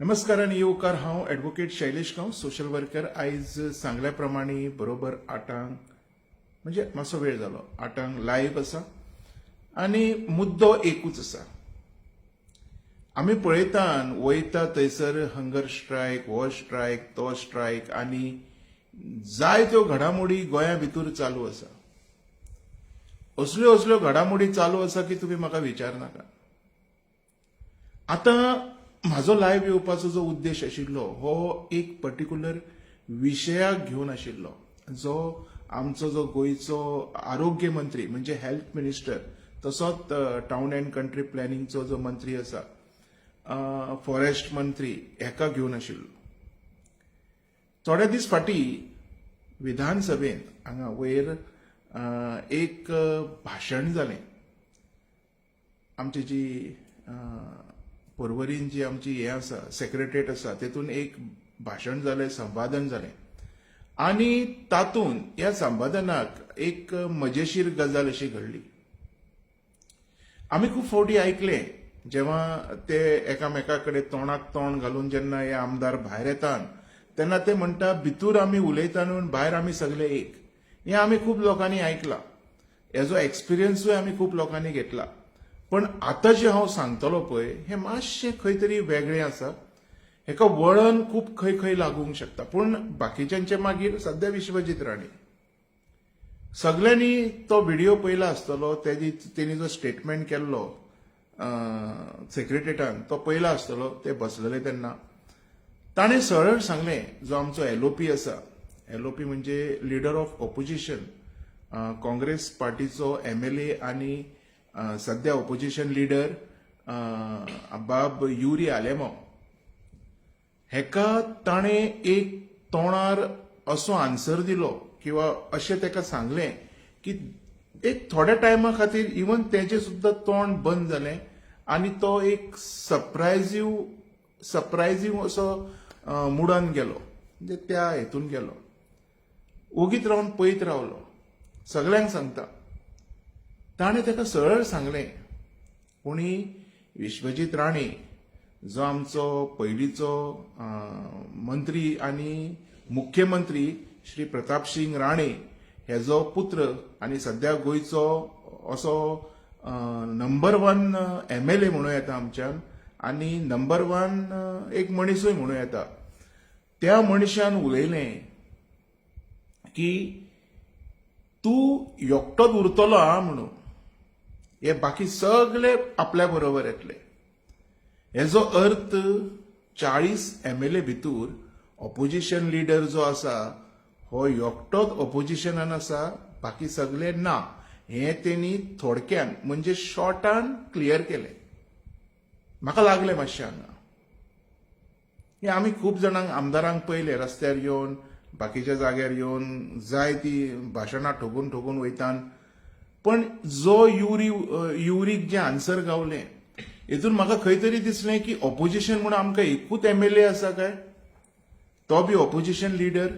नमस्कार आणि येवकार हांव ॲडव्होकेट शैलेश गांव सोशल वर्कर आयज सांगल्या प्रमाणे बरोबर 8 म्हणजे मातसो वेळ जालो 8 लायव्ह आसा आणि मुद्दो एकूच आसा. आमी पळयतात वयता थंयसर हंगर स्ट्रायक हो स्ट्रायक तो स्ट्रायक आनी जायत्यो घडामोडी गोंया भितर चालू आसा. असल्यो घडामोडी चालू आसा की तुमी म्हाका विचारनाका. आता म्हाजो लायव्ह येवपाचो जो उद्देश आशिल्लो हो एक पर्टिक्युलर विशयाक घेवन आशिल्लो जो आमचो जो गोंयचो आरोग्य मंत्री म्हणजे हेल्थ मिनिस्टर तसोच टाउन अँड कंट्री प्लॅनिंगचो जो मंत्री आसा फॉरेस्ट मंत्री हेका घेवन आशिल्लो. थोडे दीस फाटीं विधानसभेन हांगा वयर एक भाशण जालें. आमची जी पर्वरीन जी आमची हे आसा सेक्रेटरीएट आसा तेतून एक भाशण जालें, संवादन जालें आनी तातूंत ह्या संवादनाक एक मजेशीर गजाल अशी घडली. आमी खूब फावटी आयकलें जेव्हा ते एकामेका कडेन तोंडाक तोंड घालून जेन्ना हे आमदार भायर येतात तेन्ना ते म्हणटा भितूर आमी उलयता न्हू भायर आमी सगळे एक. हें आमी खूब लोकांनी आयकलां. हेजो एक्सपिरियन्सूय आमी खूब लोकांनी घेतला. पण आतां जे हांव सांगतलो पळय हें मातशें खंय तरी वेगळें आसा. हेका वळण खूब खंय खंय लागूंक शकता. पूण बाकीच्यांचे मागीर सध्या विश्वजीत राणे सगळ्यांनी तो व्हिडिओ पळयला आसतलो. तेणी जो स्टेटमेंट केल्लो सेक्रेटरीएटान तो पळयला आसतलो. ते बसलेले तेन्ना ताणें सरळ सांगलें जो आमचो एलओपी आसा, एलओपी म्हणजे लिडर ऑफ ऑपोजिशन, काँग्रेस पार्टीचो एमएलए आनी सध्या ऑपोजिशन लिडर बाब युरी आलेमो हेका ताणें एक तोंडार असो आन्सर दिलो किंवा अशें तेका सांगलें की एक थोड्या टायमा खातीर इवन तेजें सुद्दां तोंड बंद जालें आनी तो एक सरप्रायझींग असो मुडान गेलो. म्हणजे त्या हेतून गेलो. ओगीत रावन पळयत रावलो. सगळ्यांक सांगता ताणें तेका सरळ सांगलें कोणी विश्वजीत राणे जो आमचो पयलींचो मंत्री आनी मुख्यमंत्री श्री प्रताप सिंग राणे हेजो पुत्र आनी सध्या गोंयचो असो नंबर 1 एमएलए म्हणूं येता आमच्यान आनी नंबर 1 एक मनीसूय म्हणूं येता. त्या मनशान उलयलें की तूं एकटोच उरतलो आं म्हणून हे बाकी सगळे आपल्या बरोबर येतले. हेजो अर्थ 40 एमएलए भितर ऑपोजिशन लिडर जो आसा हो एकटोच ऑपोजिशनान आसा, बाकी सगळे ना. हे तेणी थोडक्यान म्हणजे शॉर्टान क्लियर केलें. म्हाका लागलें मातशें हांगा. हे आमी खूब जाणांक आमदारांक पळयले रस्त्यार येवन बाकीच्या जाग्यार येवन जाय ती भाशणां ठोकून ठोकून वयतात. पण जो युरीक जे आन्सर गावलें हेतून म्हाका खंय तरी दिसलें की ऑपोजिशन म्हणून आमकां एकूच एमएलए आसा काय, तो बी ऑपोजिशन लिडर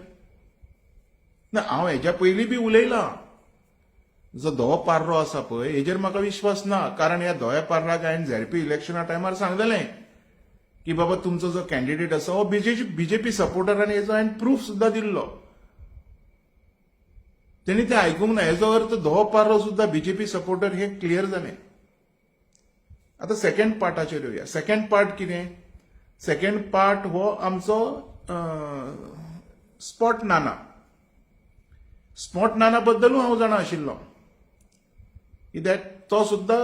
ना. हांव हेच्या पयलीं बी उलयलां. जो धवो पार्रो आसा पळय हेजेर म्हाका विश्वास ना. कारण ह्या धव्या पार्राक हांवें झेडपी इलेक्शना टायमार सांगलेलें की बाबा तुमचो जो कॅन्डिडेट आसा हो बीजेपी सपोर्टर आनी हेजो हांवें प्रूफ सुद्दां दिल्लो. तेणी ते आयकूंक ना. हेजो अर्थ धवो पार्रो सुद्दां बीजेपी सपोर्टर हे क्लियर जालें. आता सेकंड पार्टाचेर येवया. सेकंड पार्ट कितें? सेकंड पार्ट हो आमचो स्पॉट नाना. स्पॉट नाना बद्दलूय हांव जाणा आशिल्लो कित्याक तो सुद्दां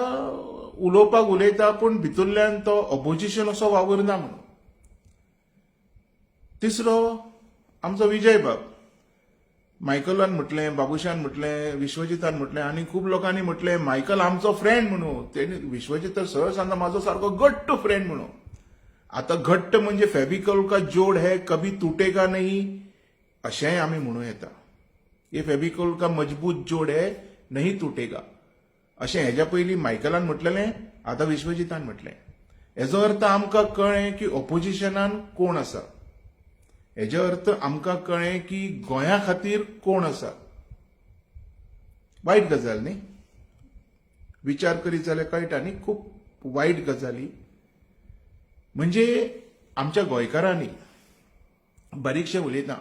उलोवपाक उलयता पूण भितरल्यान तो ऑपोजिशन असो वावरना म्हणून. तिसरो आमचो विजय बाब. मायकलान म्हटलें, बाबुशान म्हटलें, विश्वजितान म्हटलें आनी खूब लोकांनी म्हटलें मायकल आमचो फ्रेंड म्हणून. तेणी विश्वजीत तर सरळ सांगता म्हाजो सारको घट्ट फ्रेंड म्हणून. आतां घट्ट म्हणजे फेबिकॉल का जोड है कभी टूटेगा नहीं अशेंय आमी म्हणूं येता. ये फेबिकॉल का मजबूत जोड है नहीं टूटेगा अशें हेज्या पयलीं मायकलान म्हटलेलें, आतां विश्वजितान म्हटलें. हेजो अर्थ आमकां कळ्ळें की ऑपोजिशनान कोण आसा. हेजो अर्थ आमकां कळ्ळें की गोंया खातीर कोण आसा. वायट गजाल न्ही. विचार करीत जाल्यार कळटा न्ही खूब वायट गजाली. म्हणजे आमच्या गोंयकारांनी बारीकशें उलयता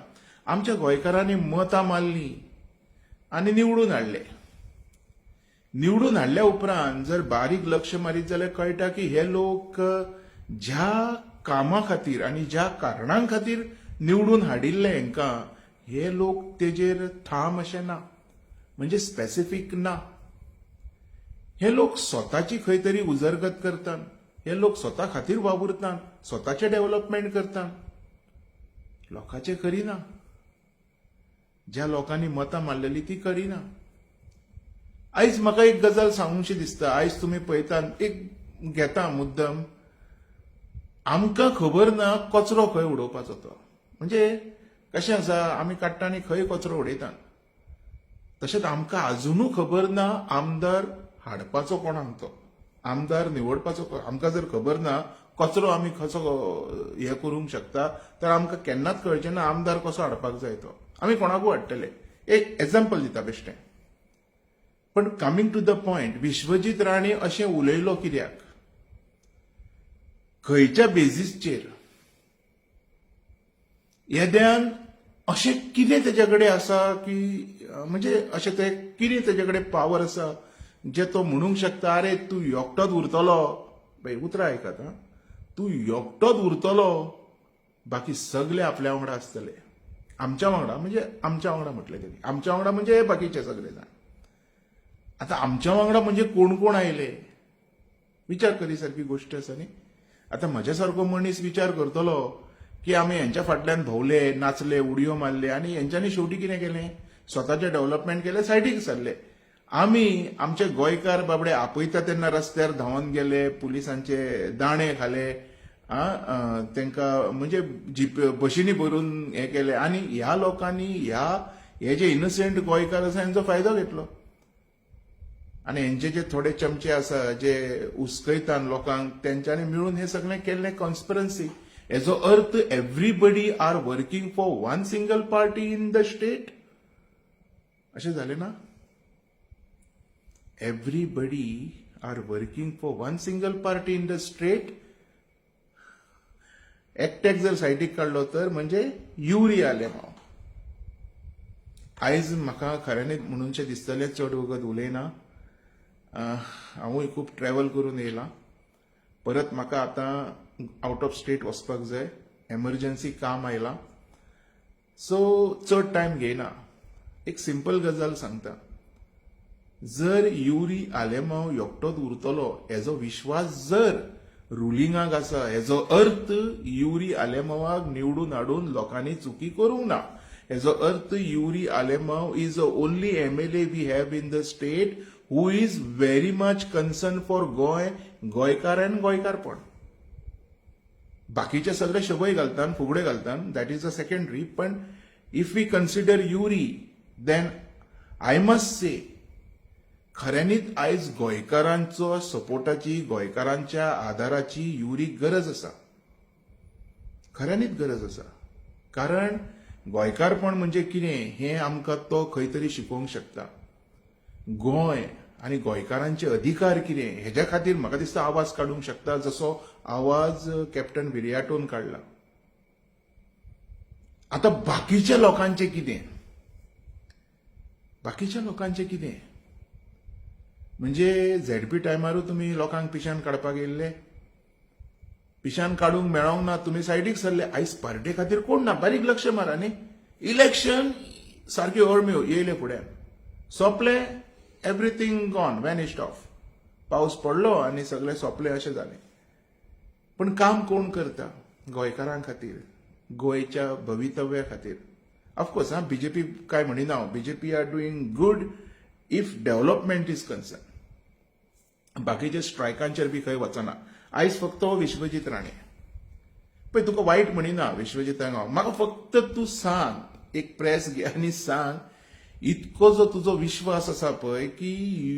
आमच्या गोंयकारांनी मतां मारलीं आनी निवडून हाडले. निवडून हाडल्या उपरांत जर बारीक लक्ष मारीत जाल्यार कळटा की हे लोक ज्या कामा खातीर आनी ज्या कारणां खातीर निवडून हाडिल्ले हांकां हे लोक तेजेर ठाम अशें ना, म्हणजे स्पेसिफीक ना. हे लोक स्वताची खंय तरी उजरगत करतात, हे लोक स्वता खातीर वावुरतात, स्वताचे डेव्हलपमेंट करतात, लोकांचे करिना. ज्या लोकांनी मतां मारलेली ती करिना. आयज म्हाका एक गजाल सांगूंशी दिसता. आयज तुम्ही पळयतात एक घेता मुद्दम, आमकां खबर ना कचरो खंय उडोवपाचो तो. म्हणजे कशें आसा, आमी काडटा आनी खंय कचरो उडयतात. तशेंच आमकां अजुनूय खबर ना आमदार हाडपाचो कोणाक तो, आमदार निवडपाचो कोण. आमकां जर खबर ना कचरो आमी कसो हे करूंक शकता, तर आमकां केन्नाच कळचें ना आमदार कसो हाडपाक जाय तो. आमी कोणाकूय हाडटले. एक एग्जाम्पल दिता बेश्टें. पण coming to the point, Vishwajit Rane अशें उलयलो कित्याक, खंयच्या बेजीसचेर, येद्यान अशें कितें तेजे कडेन आसा की म्हणजे अशें ते कितें तेजे कडेन पावर आसा जे तो म्हणूंक शकता अरे तूं एकटोच उरतलो. पळय उतरां आयकात, तूं एकटोच उरतलो, बाकी सगळे आपल्या वांगडा आसतले. आमच्या वांगडा म्हणजे आमच्या वांगडा म्हटलें तेणी. आमच्या वांगडा म्हणजे बाकीचे सगळे जाण. आतां आमच्या वांगडा म्हणजे कोण कोण आयले, विचार करी सारकी गोश्ट आसा न्ही. आतां म्हज्या सारको मनीस विचार करतलो की आमी यांच्या फाटल्यान भोवले, नाचले, उडयो मारले आनी यांच्यांनी शेवटी कितें केलें, स्वताचें डेव्हलपमेंट केलें, सायडीक सरले. आमी आमचे गोंयकार बाबडे आपयता तेन्ना रस्त्यार धांवन गेले, पुलिसांचे दाणे खाले, तांकां म्हणजे बशींनी भरून हे केले. आनी ह्या लोकांनी हे जे इनोसेंट गोंयकार आसा हांचो फायदो घेतलो. आनी हेंचे जे थोडे चमचे आसा जे उस्कयतात लोकांक, तेंच्यांनी मिळून हे सगळें केल्लें कॉन्स्पिरन्सी. हेजो अर्थ everybody are working for one single party in the state अशें जालें ना. Everybody are working for one single party in the state. एकट्याक जर सायडीक काडलो तर म्हणजे युरी आलेमांव. आयज म्हाका खऱ्यांनीच म्हणूनशें दिसतलें, चड वगत उलयना, हांवूय खूब ट्रॅव्हल करून येयलां. परत म्हाका आतां आउट ऑफ स्टेट वचपाक जाय, एमर्जन्सी काम आयलां, सो चड टायम घेयना. एक सिंपल गजाल सांगता. जर युरी आलेमांव एकटोच उरतलो हेजो विश्वास जर रुलिंगाक आसा, हेजो अर्थ युरी आलेमांवाक निवडून हाडून लोकांनी चुकी करूंक ना. हेजो अर्थ Yuri Alemao is the only MLA we have in the state who is very much concern for Goem, गोंयकार एंड गोंयकारपण. बाकीचे सगळे शबय घालतात, फुगडे घालतात, दॅट इज अ सेकंडरी. पण if we consider Yuri, then I must say खऱ्यांनीच आयज गोंयकारांचो सपोर्टाची, गोंयकारांच्या आदाराची युरीक गरज आसा, खऱ्यांनीच गरज आसा. कारण गोंयकारपण म्हणजे कितें हें आमकां तो खंय तरी शिकोवंक शकता. गोंय आनी गोंयकारांचे अधिकार कितें हेज्या खातीर म्हाका दिसता आवाज काडूंक शकता, जसो आवाज कॅप्टन विरियाटोन काडला. आतां बाकीच्या लोकांचें कितें, बाकीच्या लोकांचें कितें म्हणजे झेडपी टायमारूय तुमी लोकांक पिशान काडपाक येयल्ले, पिशान काडूंक मेळोंक ना, तुमी सायडीक सरले. आयज पार्टे खातीर कोण ना, बारीक लक्ष मारा न्ही. इलेक्शन सारक्यो अळम्यो येयले फुडें, सोंपले, एव्हरीथींग गॉन, वॅनिश्ड ऑफ. पावस पडलो आनी सगळें सोंपलें अशें जालें. पण काम कोण करता गोंयकारां खातीर, गोंयच्या भवितव्या खातीर? ऑफकोर्स बीजेपी काय म्हणिना, BJP are doing good if development is concern. बाकीचे स्ट्रायकांचेर बी खंय वचना. आयज फक्त विश्वजीत राणे पळय, तुका वायट म्हणिना विश्वजीताक हांव, म्हाका फक्त तूं सांग, एक प्रेस घे आनी सांग, इतको जो तुजो विश्वास आसा पळय की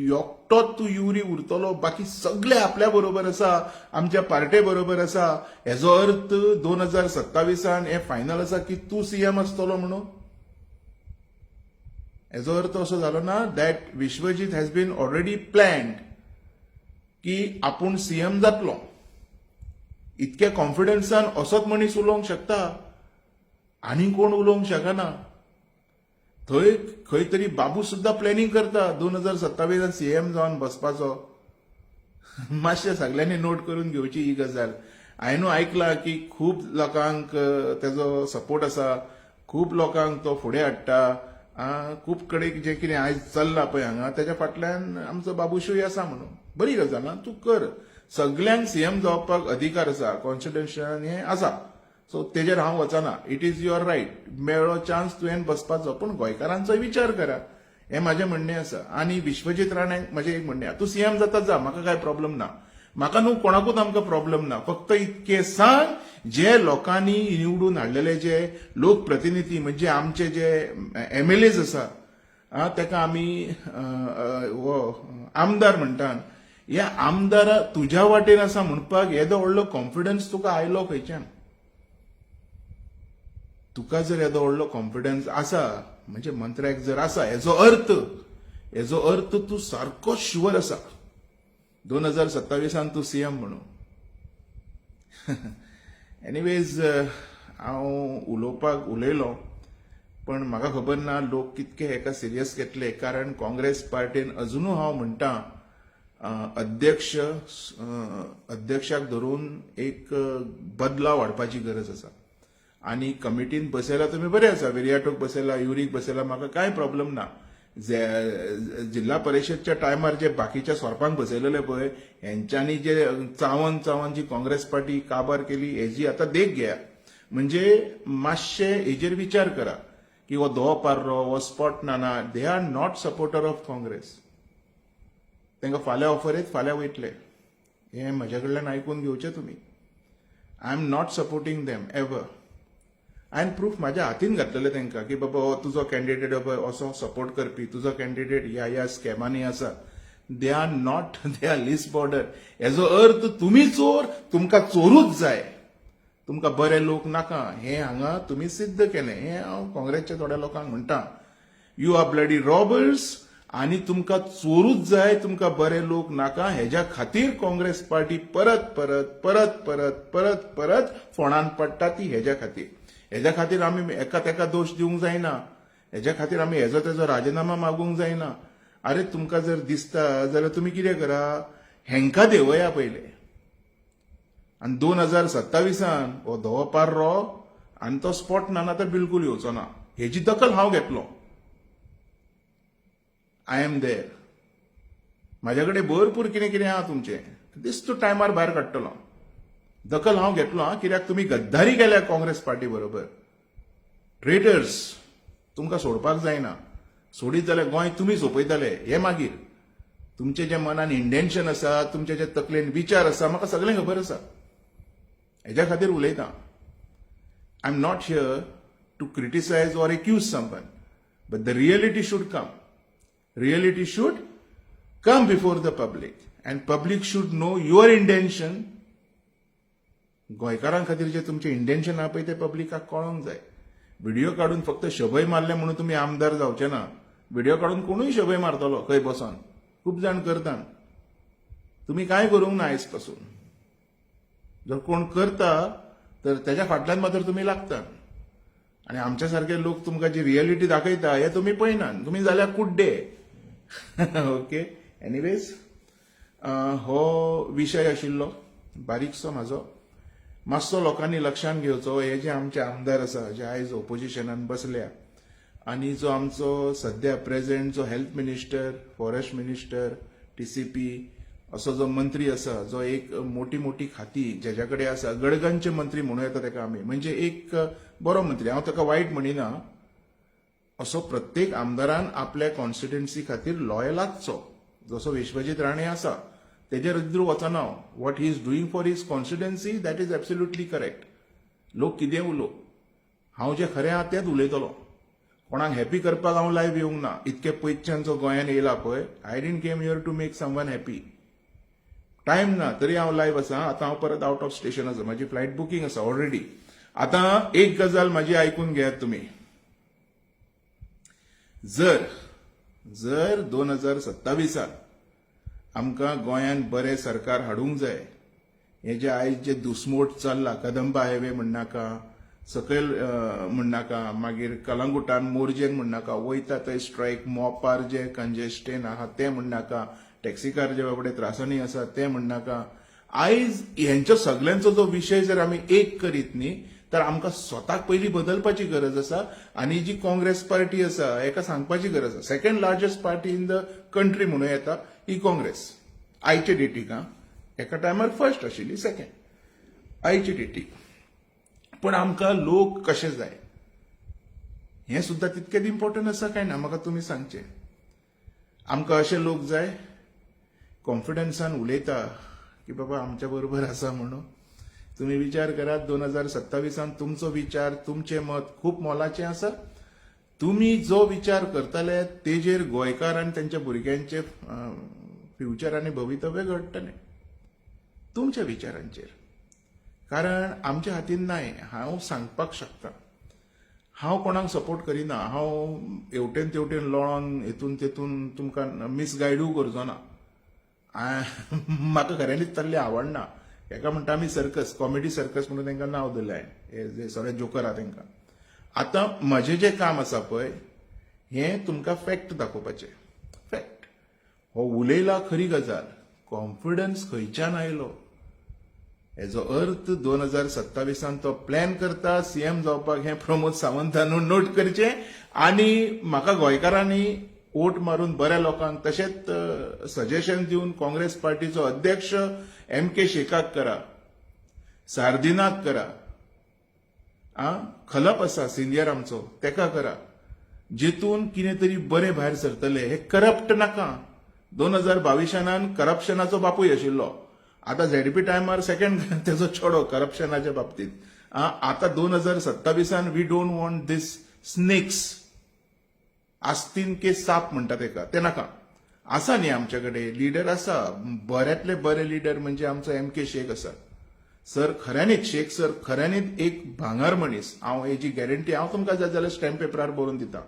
एकटोच तूं युरी उरतलो, बाकी सगळे आपल्या बरोबर आसा, आमच्या पार्टे बरोबर आसा, हेजो अर्थ 2027 हे फायनल आसा की तूं सीएम आसतलो म्हणून? हेजो अर्थ असो जालो ना that Vishwajit has been already planned की आपूण सीएम जातलो. इतक्या कॉन्फिडन्सान असोच मनीस उलोवंक शकता आनी कोण उलोवंक शकना. थंय खंय तरी बाबू सुद्धा प्लॅनिंग करता 2027 सीएम जावन बसपाचो. मातशें सगळ्यांनी नोट करून घेवची ही गजाल. हांवें आयकलां की खूब लोकांक तेजो सपोर्ट आसा, खूब लोकांक तो फुडें हाडटा, खूब कडेन जें कितें आयज चल्लां पळय हांगा तेच्या फाटल्यान आमचो बाबूशूय आसा म्हणून. बरी गजाल तूं कर. सगळ्यांक सीएम जावपाक अधिकार आसा, कॉन्स्टिट्युशन हें आसा. सो तेजेर हांव वचना. It is your right. मेळ्ळो चान्स तुवें बसपाचो, पूण गोंयकारांचो विचार करा. हें म्हाजें म्हणणें आसा. आनी विश्वजीत राणाक म्हजें एक म्हणणें आसा, तूं सीएम जाता जा, म्हाका काय प्रॉब्लेम ना. म्हाका न्हू कोणाकूच आमकां प्रॉब्लेम ना. फक्त इतकें सांग जे लोकांनी निवडून हाडलेले जे लोकप्रतिनिधी म्हणजे आमचे जे एमएलएज आसा तेका आमी आमदार म्हणटात. ह्या आमदार तुज्या वाटेन आसा म्हणपाक येदो व्हडलो कॉन्फिडन्स तुका आयलो खंयच्यान? तुका जर येदो व्हडलो कॉन्फिडन्स आसा म्हणजे मंत्र्याक जर आसा हेजो अर्थ तूं सारको शुअर आसा 2027 तूं सीएम म्हणून. एनिवेज हांव उलयलो पण म्हाका खबर ना लोक कितके हेका सिरियस घेतले. कारण काँग्रेस पार्टीन अजुनूय हांव म्हणटा अध्यक्षाक धरून एक बदलाव हाडपाची गरज आसा. आनी कमिटीन बसयला तुमी बरें आसा, विरियाटोक बसयला, युरीक बसयला, म्हाका कांय प्रॉब्लेम ना. जिल्हा परिषदच्या टायमार जे बाकीच्या सोरपांक बसयलेले पळय हेंच्यांनी जे चावन जी काँग्रेस पार्टी काबार केली हेजी आतां देख घेया. म्हणजे मातशे हेजेर विचार करा की हो धवो पार्रो हो spot Nana, they are not supporter of Congress. तांकां फाल्यां ऑफर येत फाल्यां वयतले. हें म्हज्या कडल्यान आयकून घेवचें तुमी. I am not supporting them ever. हांवें प्रूफ म्हाज्या हातीन घातलेले तांकां की बाबा हो तुजो कॅन्डिडेट असो सपोर्ट करपी, तुजो कॅन्डिडेट ह्या स्कॅमांनी आसा. They are not, they our list border. हेजो अर्थ तुमी चोर, तुमकां चोरूच जाय, तुमकां बरे लोक नाका. हें हांगा तुमी सिद्ध केलें. हें हांव काँग्रेसच्या थोड्या लोकांक म्हणटा. यू आर ब्लडी रॉबर्स आनी तुमकां चोरूच जाय, तुमकां बरे लोक नाका. हेज्या खातीर काँग्रेस पार्टी परत परत परत परत परत परत फोंडान पडटा ती हेज्या खातीर. हेज्या खातीर आमी एका तेका दोश दिवंक जायना. हेज्या खातीर आमी हेजो तेजो राजिनामा मागूंक जायना. आरे तुमकां जर दिसता जाल्यार तुमी कितें करा, हेंकां देंवया पयले आनी 2027 हो धवो पार्रो आनी तो स्पॉट ना तर बिलकूल येवचो ना. हेजी दखल हांव घेतलो. आय एम देर. म्हाज्या कडेन भरपूर कितें कितें आहा तुमचें. दिस तूं टायमार भायर काडटलो. दखल हांव घेतलो. कित्याक तुमी गद्दारी केल्या काँग्रेस पार्टी बरोबर. ट्रेटर्स तुमकां सोडपाक जायना. सोडीत जाल्यार गोंय तुमी सोंपयतले हें मागीर. तुमचे जे मनान इंटेन्शन आसा, तुमचे जे तकलेन विचार आसा, म्हाका सगळें खबर आसा. हेज्या खातीर उलयतां. I am not here to criticise or accuse someone, but the reality should come. Reality should come before the public and public should know your intention. गोंयकारां खातीर जे तुमचे इंटेन्शन आहा पळय ते पब्लिकाक कळोंक जाय. व्हिडिओ काडून फक्त शबय मारले म्हणून तुमी आमदार जावचे ना. व्हिडिओ काडून कोणूय शबय मारतलो खंय बसून. खूब जाण करतात. तुमी कांय करूंक ना आयज पासून. जर कोण करता तर तेच्या फाटल्यान मात्र तुमी लागतात. आनी आमच्या सारखे लोक तुमकां जी रियलिटी दाखयता हे तुमी पळयनात. तुमी जाल्यार कुड्डे. ओके. एनिवेज हो विशय आशिल्लो बारीकसो म्हाजो. मातसो लोकांनी लक्षांत घेवचो. हे जे आमचे आमदार आसा जे आयज ओपोजिशनान बसल्या आनी जो आमचो सध्या प्रेझेंट जो health minister, forest minister, TCP असो जो मंत्री आसा, जो एक मोठी मोठी खाती जेच्या कडेन आसा, गडगंचे मंत्री म्हणूं येता ताका आमी, म्हणजे एक बरो मंत्री. हांव ताका वायट म्हणिना. असो प्रत्येक आमदारान आपल्या कॉन्स्टिट्युएन्सी खातीर लॉयल आसचो. जसो विश्वजीत राणे आसा तेजेर इद्रू वचना. What he is doing for his constituency that is absolutely correct. लोक कितें उलो, हांव जें खरें आहा तेंच उलयतलो. कोणाक हॅपी करपाक हांव लायव्ह येवंक ना. इतके पयसच्यान जो गोंयान येयला पळय, I didn't came here to make someone happy. Time ना तरी हांव लायव्ह आसा. आतां हांव परत आउट ऑफ स्टेशन आसा. म्हाजी फ्लायट बुकींग आसा ऑलरेडी. आतां एक गजाल म्हाजी आयकून घेयात तुमी. जर 2027 आमकां गोंयान बरें सरकार हाडूंक जाय, हे जे आयज जे दुस्मोट चल्ला कदंबा हायवे म्हणनाका सकयल म्हणनाका मागीर कलंगुटान मोरजेन म्हणनाका वयता थंय स्ट्रायक मोपार जे कंजेस्टेन आहा ते म्हणनाका टॅक्सीकार जे बाबडे त्रासांनी आसा ते म्हणनाका आयज हेंचो सगळ्यांचो जो विशय जर आमी एक करीत न्ही तर आमकां स्वताक पयलीं बदलपाची गरज आसा आनी जी काँग्रेस पार्टी आसा हेका सांगपाची गरज आसा. Second largest party in the country म्हणून येता ही काँग्रेस आयचे डेटीक एका टायमार फर्स्ट आशिल्ली सेकंड आयची डेटीक. पण आमकां लोक कशे जाय हें सुद्दां तितकेच इम्पॉर्टंट आसा काय ना म्हाका तुमी सांगचे. आमकां अशे लोक जाय कॉन्फिडन्सान उलयता की बाबा आमच्या बरोबर आसा म्हणून. तुम्ही विचार करात 2027 तुमचो विचार तुमचे मत खूप मोलाचे आसा. तुम्ही जो विचार करतले तेजेर गोंयकार आनी त्यांच्या भुरग्यांचे फ्युचर आनी भवितव्य घडटलें तुमच्या विचारांचेर. कारण आमच्या हातीन नाय. हांव सांगपाक शकता हांव कोणाक सपोर्ट करिना. हांव हेवटेन तेवटेन लोळोन हेतून तेतून तुमकां मिसगायडूय करचो ना. म्हाका खऱ्यांनीच तल्ले आवडना. हेका म्हणटा आमी सर्कस कॉमेडी सर्कस म्हणून तांकां नांव दिलें हे जे सगळे जोकर आहा तांकां. आतां म्हजें जें काम आसा पळय हें तुमकां फॅक्ट दाखोवपाचें. फॅक्ट हो उलयला खरी गजाल. कॉन्फिडन्स खंयच्यान आयलो हेजो अर्थ 2027 तो प्लॅन करता सीएम जावपाक हें प्रमोद सावंतान नोट करचें आनी म्हाका गोंयकारांनी वोट मारून बऱ्या लोकांक तशेंच सजेशन दिवन काँग्रेस पार्टीचो अध्यक्ष MK शेखाक करा, सार्दिनाक करा, खलप आसा सिनियर आमचो तेका करा, जितून कितें तरी बरें भायर सरतले. हे करप्ट नाका. 2022 करप्शनाचो बापूय आशिल्लो. आतां ZP टायमार सेकंड तेजो चेडो करप्शनाच्या बाबतींत. आतां 2027 we don't want this snakes आस्तीन के साप म्हणटा तेका ते नाका. आसा न्ही आमचे कडेन लिडर आसा. बऱ्यांतले बरे लिडर म्हणजे आमचो MK शेख आसा. सर खऱ्यांनीच शेख सर खऱ्यांनीच एक भांगर मनीस. हांव हेजी गॅरंटी हांव तुमकां जाय जाल्यार स्टॅम्प पेपरार बरोवन दिता.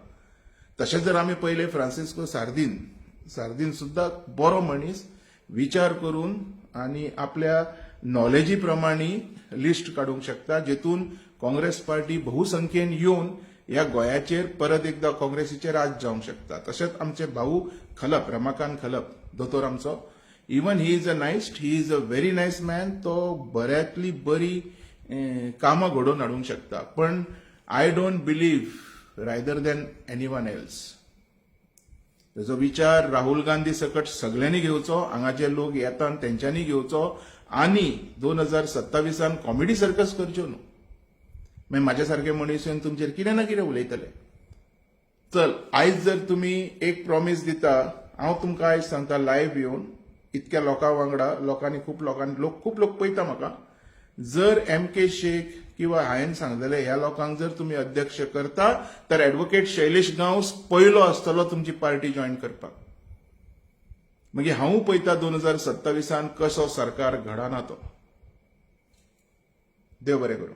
तशेंच जर आमी पयले फ्रांसिस्को सार्दीन सुद्दां बरो मनीस विचार करून आनी आपल्या नॉलेजी प्रमाणे लिस्ट काडूंक शकता जेतून काँग्रेस पार्टी बहुसंख्येन येवन ह्या गोंयाचेर परत एकदा काँग्रेसीचेर राज जावंक शकता. तशेंच आमचे भाऊ खलप रमाकांत खलप दोतोर आमचो even he is a very nice man. तो बऱ्यांतली बरी कामां घडोवन हाडूंक शकता. पण I don't believe rather than anyone else. तेजो विचार राहुल गांधी सकट सगळ्यांनी घेवचो. हांगाचे लोक येतात तेंच्यांनी घेवचो आनी 2027 कॉमेडी सर्कस करच्यो न्हू. मागीर म्हाज्या सारके मनीस येवन तुमचेर कितें ना कितें उलयतले. चल आयज जर तुमी एक प्रॉमिस दिता हांव तुमकां आयज सांगता लायव्ह येवन इतक्या लोकां वांगडा लोक खूब लोक पळयता म्हाका. जर MK शेख किंवा हांवें सांगलेले ह्या लोकांक जर तुमी अध्यक्ष करता तर ॲडव्होकेट शैलेश गांवस पयलो आसतलो तुमची पार्टी जॉयन करपाक. मागीर हांवूय पळयता 2027 कसो सरकार घडना तो. देव बरें करूं.